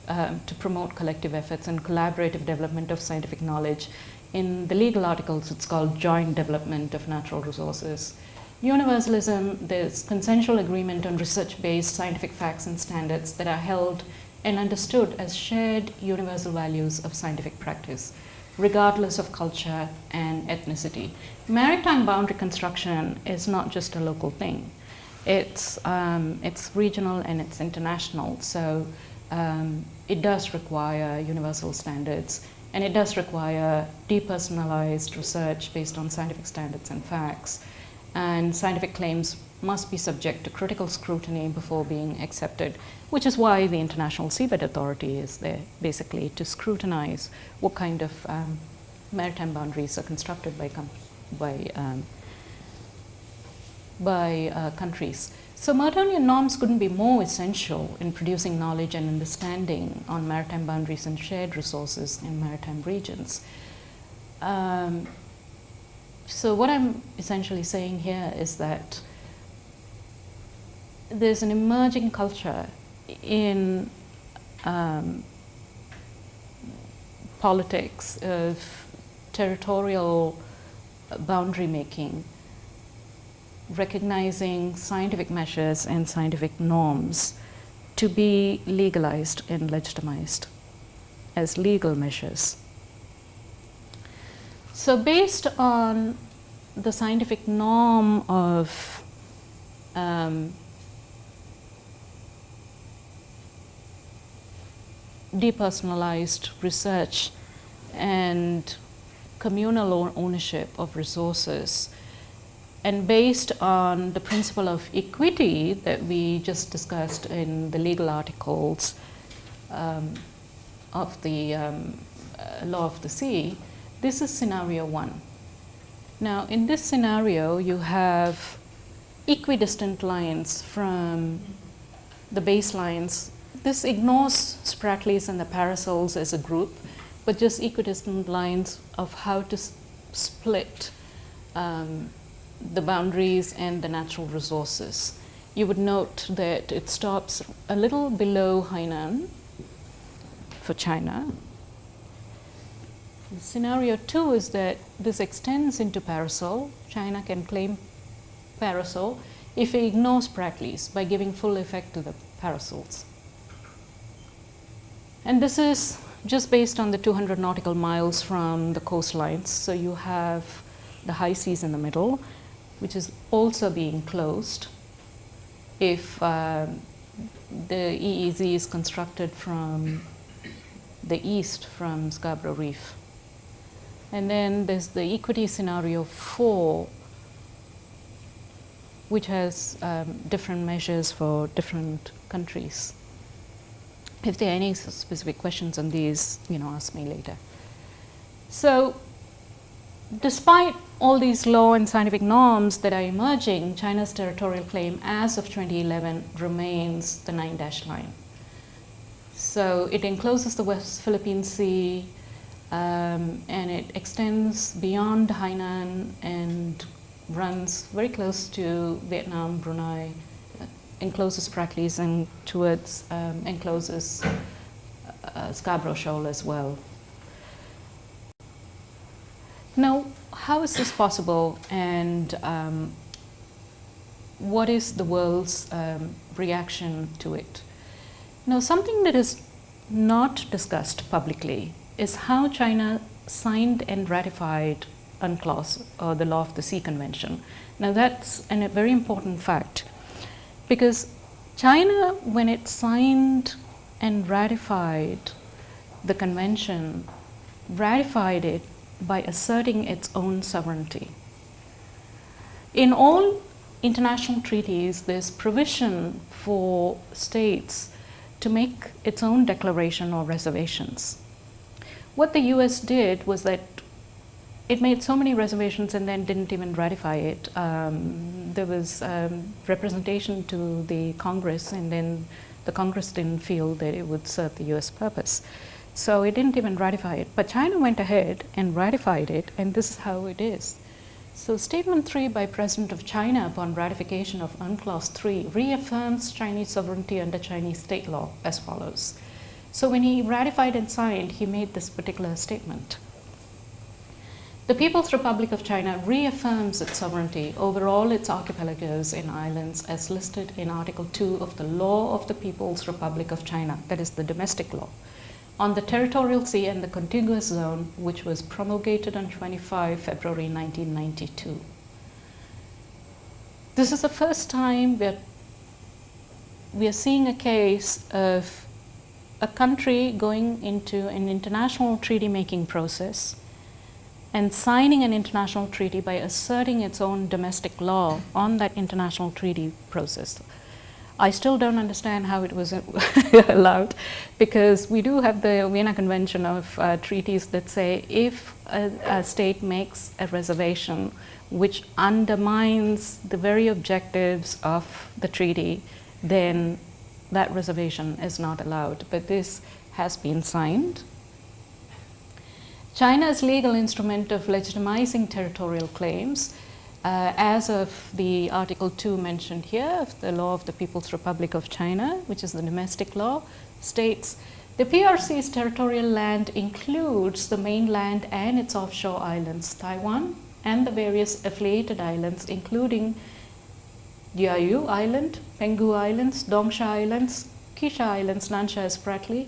to promote collective efforts and collaborative development of scientific knowledge. In the legal articles, it's called joint development of natural resources. Universalism, there's consensual agreement on research-based scientific facts and standards that are held and understood as shared universal values of scientific practice, regardless of culture and ethnicity. Maritime boundary construction is not just a local thing. It's regional and it's international, so it does require universal standards, and it does require depersonalized research based on scientific standards and facts. And scientific claims must be subject to critical scrutiny before being accepted, which is why the International Seabed Authority is there, basically to scrutinize what kind of maritime boundaries are constructed by countries. So Mertonian norms couldn't be more essential in producing knowledge and understanding on maritime boundaries and shared resources in maritime regions. So what I'm essentially saying here is that there's an emerging culture in politics of territorial boundary making, recognizing scientific measures and scientific norms to be legalized and legitimized as legal measures. So based on the scientific norm of depersonalized research and communal ownership of resources, and based on the principle of equity that we just discussed in the legal articles of the law of the sea, this is scenario one. Now, in this scenario, you have equidistant lines from the baselines. This ignores Spratlys and the parasols as a group, but just equidistant lines of how to split the boundaries and the natural resources. You would note that it stops a little below Hainan for China. Scenario two is that this extends into parasol. China can claim parasol if it ignores Spratlys by giving full effect to the parasols. And this is just based on the 200 nautical miles from the coastlines. So you have the high seas in the middle, which is also being closed if the EEZ is constructed from the east from Scarborough Reef. And then there's the equity scenario 4, which has different measures for different countries. If there are any specific questions on these, ask me later. So, despite all these law and scientific norms that are emerging, China's territorial claim as of 2011 remains the 9-dash line. So it encloses the West Philippine Sea, and it extends beyond Hainan and runs very close to Vietnam, Brunei, encloses Spratlys and towards encloses Scarborough Shoal as well. Now, how is this possible, and what is the world's reaction to it? Now, something that is not discussed publicly is how China signed and ratified UNCLOS, or the Law of the Sea Convention. Now, that's a very important fact, because China, when it signed and ratified the convention, ratified it by asserting its own sovereignty. In all international treaties, there's provision for states to make its own declaration or reservations. What the US did was that it made so many reservations and then didn't even ratify it. There was representation to the Congress, and then the Congress didn't feel that it would serve the US purpose. So it didn't even ratify it. But China went ahead and ratified it, and this is how it is. So Statement 3 by President of China upon ratification of UNCLOS 3 reaffirms Chinese sovereignty under Chinese state law as follows. So when he ratified and signed, he made this particular statement. The People's Republic of China reaffirms its sovereignty over all its archipelagos and islands as listed in Article 2 of the Law of the People's Republic of China, that is the domestic law, on the territorial sea and the contiguous zone, which was promulgated on 25 February 1992. This is the first time that we are seeing a case of a country going into an international treaty-making process and signing an international treaty by asserting its own domestic law on that international treaty process. I still don't understand how it was allowed, because we do have the Vienna Convention of treaties that say if a state makes a reservation which undermines the very objectives of the treaty, then that reservation is not allowed. But this has been signed. China's legal instrument of legitimizing territorial claims, as of the Article 2 mentioned here of the Law of the People's Republic of China, which is the domestic law, states the PRC's territorial land includes the mainland and its offshore islands, Taiwan, and the various affiliated islands, including Diaoyu Island, Penghu Islands, Dongsha Islands, Kisha Islands, Nansha Spratly,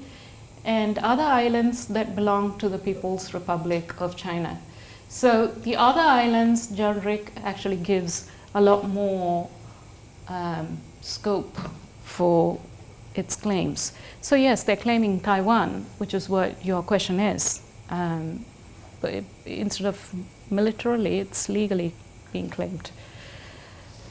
and other islands that belong to the People's Republic of China. So the other islands, John Rick actually gives a lot more scope for its claims. So yes, they're claiming Taiwan, which is what your question is. But instead of militarily, it's legally being claimed.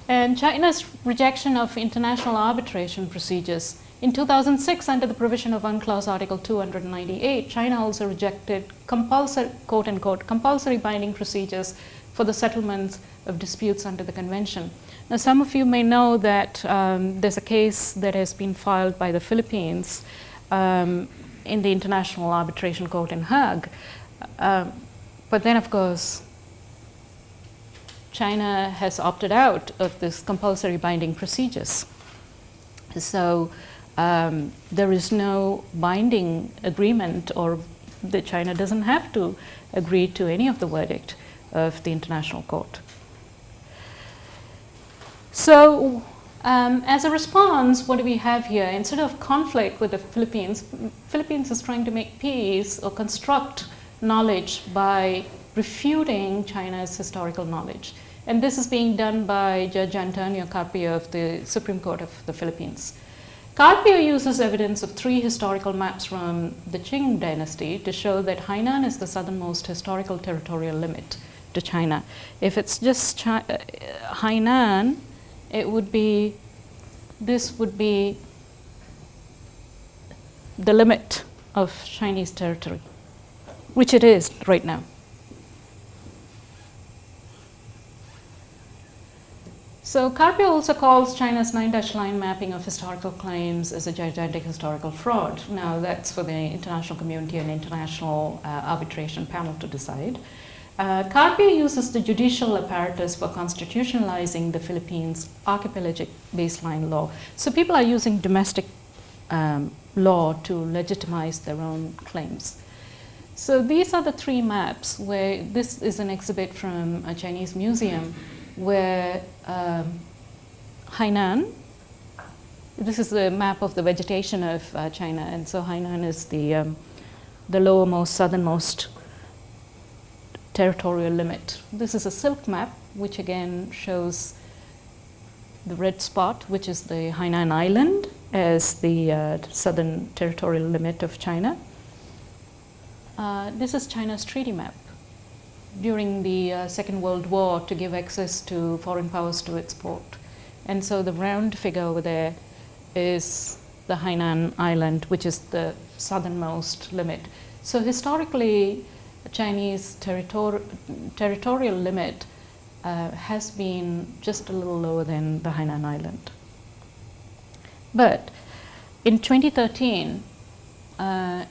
And China's rejection of international arbitration procedures. In 2006, under the provision of UNCLOS Article 298, China also rejected compulsory, quote unquote, compulsory binding procedures for the settlement of disputes under the convention. Now, some of you may know that there's a case that has been filed by the Philippines in the International Arbitration Court in Hague. But then, of course, China has opted out of this compulsory binding procedures. So there is no binding agreement, or that China doesn't have to agree to any of the verdict of the International Court. So as a response, what do we have here? Instead of conflict with the Philippines, Philippines is trying to make peace or construct knowledge by refuting China's historical knowledge. And this is being done by Judge Antonio Carpio of the Supreme Court of the Philippines. Carpio uses evidence of 3 historical maps from the Qing dynasty to show that Hainan is the southernmost historical territorial limit to China. If it's just Hainan, it would be, this would be the limit of Chinese territory, which it is right now. So Carpio also calls China's 9-dash line mapping of historical claims as a gigantic historical fraud. Now that's for the international community and international arbitration panel to decide. Carpio uses the judicial apparatus for constitutionalizing the Philippines' archipelagic baseline law. So people are using domestic law to legitimize their own claims. So these are the 3 maps, where this is an exhibit from a Chinese museum where Hainan, this is a map of the vegetation of China, and so Hainan is the lowermost, southernmost territorial limit. This is a silk map, which again shows the red spot, which is the Hainan Island, as the southern territorial limit of China. This is China's treaty map during the Second World War to give access to foreign powers to its port. And so the round figure over there is the Hainan Island, which is the southernmost limit. So historically, Chinese territorial limit has been just a little lower than the Hainan Island. But in 2013,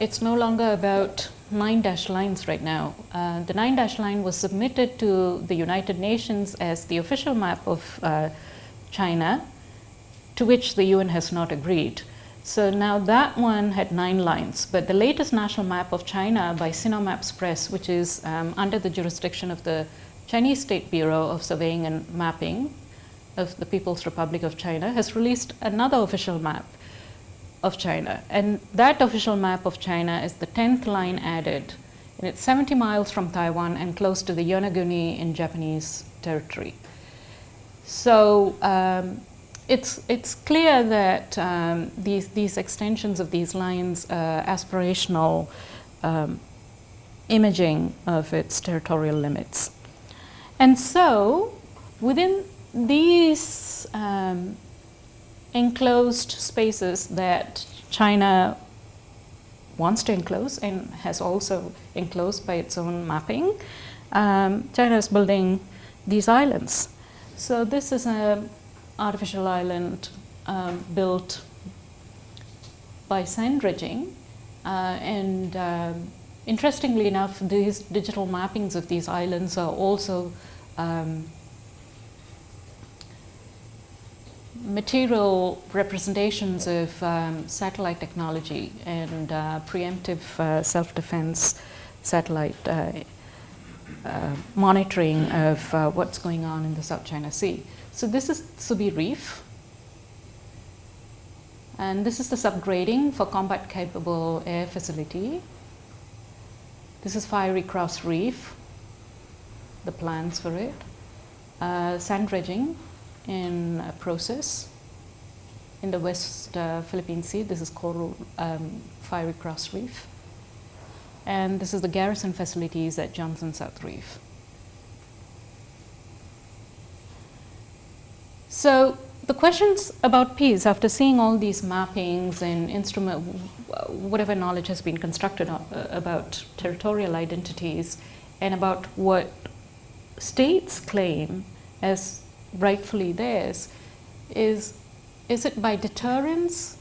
it's no longer about 9 dashed lines right now. The 9 dashed line was submitted to the United Nations as the official map of China, to which the UN has not agreed. So now that one had 9 lines, but the latest national map of China by Sinomaps Press, which is under the jurisdiction of the Chinese State Bureau of Surveying and Mapping of the People's Republic of China, has released another official map of China. And that official map of China is the 10th line added. And it's 70 miles from Taiwan and close to the Yonaguni in Japanese territory. So it's clear that these extensions of these lines are aspirational imaging of its territorial limits. And so within these enclosed spaces that China wants to enclose and has also enclosed by its own mapping, China is building these islands. So this is an artificial island built by sand dredging, and interestingly enough, these digital mappings of these islands are also material representations of satellite technology and preemptive self-defense satellite monitoring of what's going on in the South China Sea. So this is Reef, and this is the subgrading for combat-capable air facility. This is Fiery Cross Reef, the plans for it. Sand dredging in process in the West Philippine Sea. This is Coral Fiery Cross Reef. And this is the Garrison facilities at Johnson South Reef. So the questions about peace, after seeing all these mappings and whatever knowledge has been constructed about territorial identities and about what states claim as rightfully theirs, is it by deterrence?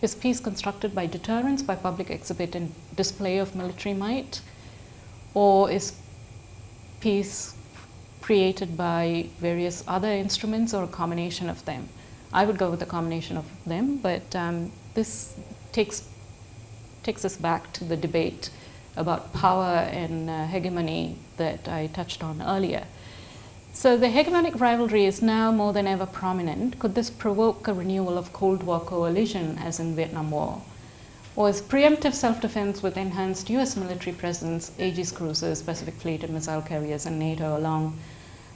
Is peace constructed by deterrence, by public exhibit and display of military might? Or is peace created by various other instruments or a combination of them? I would go with a combination of them, but this takes us back to the debate about power and hegemony that I touched on earlier. So the hegemonic rivalry is now more than ever prominent. Could this provoke a renewal of Cold War coalition as in Vietnam War? Or is preemptive self-defense with enhanced US military presence, Aegis cruisers, Pacific Fleet and missile carriers and NATO along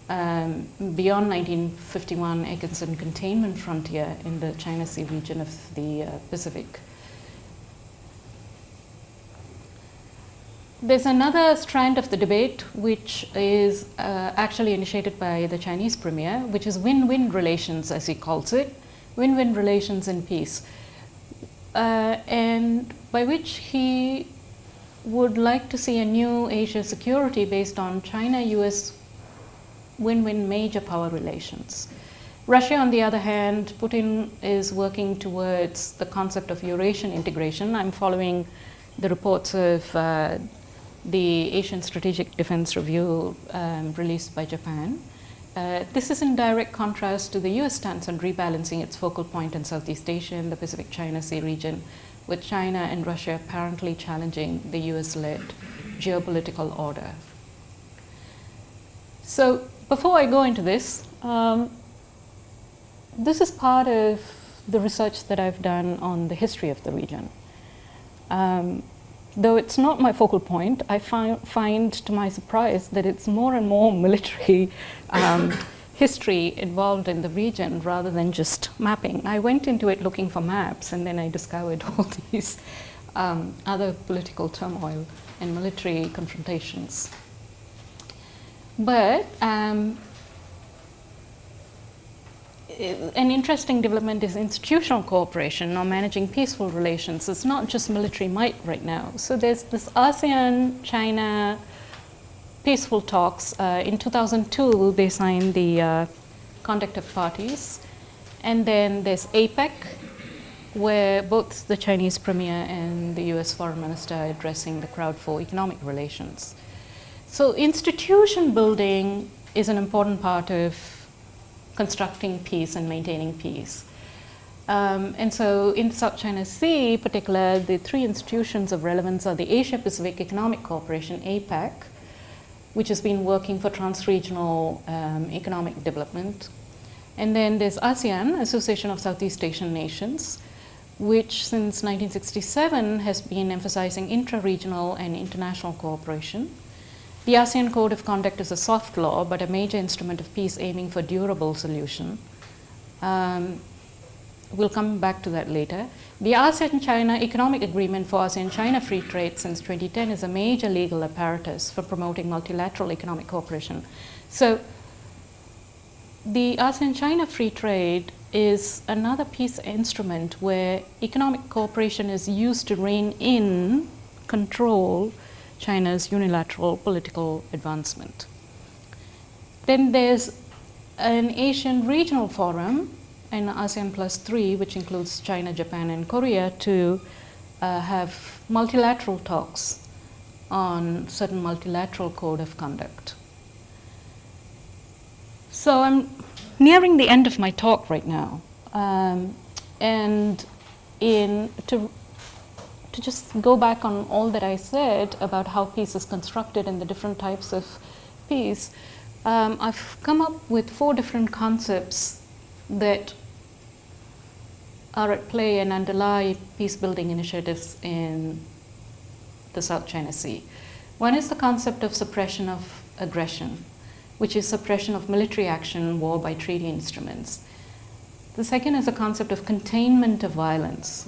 beyond 1951 Eggenson containment frontier in the China Sea region of the Pacific? There's another strand of the debate which is actually initiated by the Chinese premier, which is win-win relations, as he calls it, win-win relations in peace, and by which he would like to see a new Asia security based on China-US win-win major power relations. Russia, on the other hand, Putin is working towards the concept of Eurasian integration. I'm following the reports of the Asian Strategic Defense Review released by Japan. This is in direct contrast to the US stance on rebalancing its focal point in Southeast Asia and the Pacific China Sea region, with China and Russia apparently challenging the US-led geopolitical order. So before I go into this, this is part of the research that I've done on the history of the region. Though it's not my focal point, I find to my surprise that it's more and more military history involved in the region rather than just mapping. I went into it looking for maps, and then I discovered all these other political turmoil and military confrontations. But an interesting development is institutional cooperation or managing peaceful relations. It's not just military might right now. So there's this ASEAN-China peaceful talks. In 2002, they signed the Conduct of Parties. And then there's APEC, where both the Chinese premier and the US foreign minister are addressing the crowd for economic relations. So institution building is an important part of constructing peace and maintaining peace. And so in the South China Sea, in particular, the three institutions of relevance are the Asia-Pacific Economic Cooperation, APEC, which has been working for trans-regional economic development. And then there's ASEAN, Association of Southeast Asian Nations, which since 1967 has been emphasizing intra-regional and international cooperation. The ASEAN Code of Conduct is a soft law, but a major instrument of peace aiming for durable solution. We'll come back to that later. The ASEAN-China Economic Agreement for ASEAN-China Free Trade since 2010 is a major legal apparatus for promoting multilateral economic cooperation. So the ASEAN-China Free Trade is another peace instrument where economic cooperation is used to rein in, control China's unilateral political advancement. Then there's an Asian Regional Forum, and ASEAN Plus 3, which includes China, Japan, and Korea, to have multilateral talks on certain multilateral code of conduct. So I'm nearing the end of my talk right now, and to just go back on all that I said about how peace is constructed and the different types of peace, I've come up with 4 different concepts that are at play and underlie peace-building initiatives in the South China Sea. One is the concept of suppression of aggression, which is suppression of military action, war by treaty instruments. The second is a concept of containment of violence,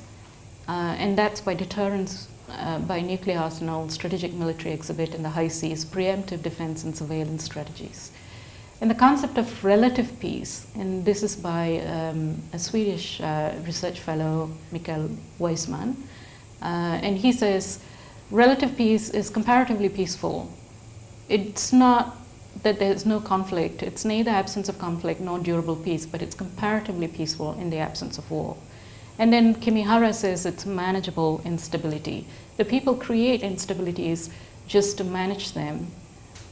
and that's by deterrence by nuclear arsenal, strategic military exhibit in the high seas, preemptive defense and surveillance strategies. And the concept of relative peace, and this is by a Swedish research fellow, Mikael Weissman, and he says relative peace is comparatively peaceful. It's not that there's no conflict, it's neither absence of conflict nor durable peace, but it's comparatively peaceful in the absence of war. And then Kimihara says it's manageable instability. The people create instabilities just to manage them,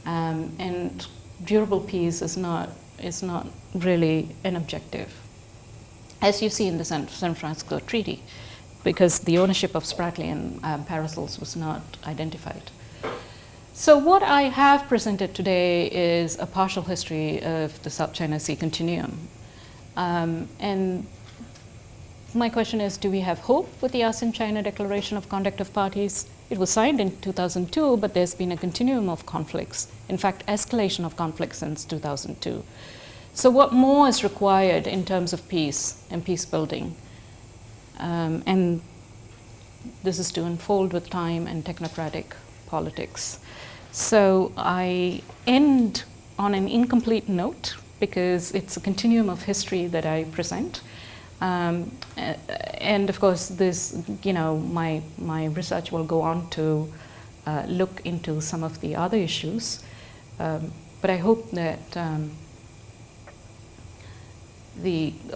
and durable peace is not really an objective, as you see in the San Francisco Treaty, because the ownership of Spratly and parasols was not identified. So what I have presented today is a partial history of the South China Sea continuum. And my question is, do we have hope with the ASEAN-China Declaration of Conduct of Parties? It was signed in 2002, but there's been a continuum of conflicts, in fact, escalation of conflicts since 2002. So what more is required in terms of peace and peace building? And this is to unfold with time and technocratic politics. So I end on an incomplete note because it's a continuum of history that I present. And of course, this, my research will go on to look into some of the other issues. But I hope that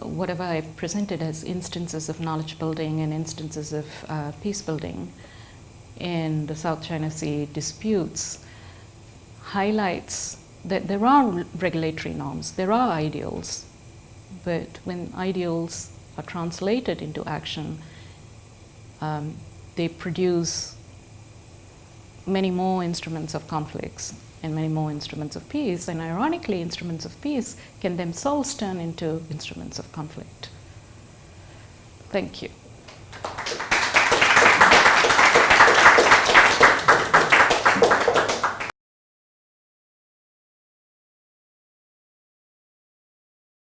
whatever I presented as instances of knowledge building and instances of peace building in the South China Sea disputes highlights that there are regulatory norms, there are ideals, but when ideals are translated into action, they produce many more instruments of conflicts and many more instruments of peace, and ironically, instruments of peace can themselves turn into instruments of conflict. Thank you.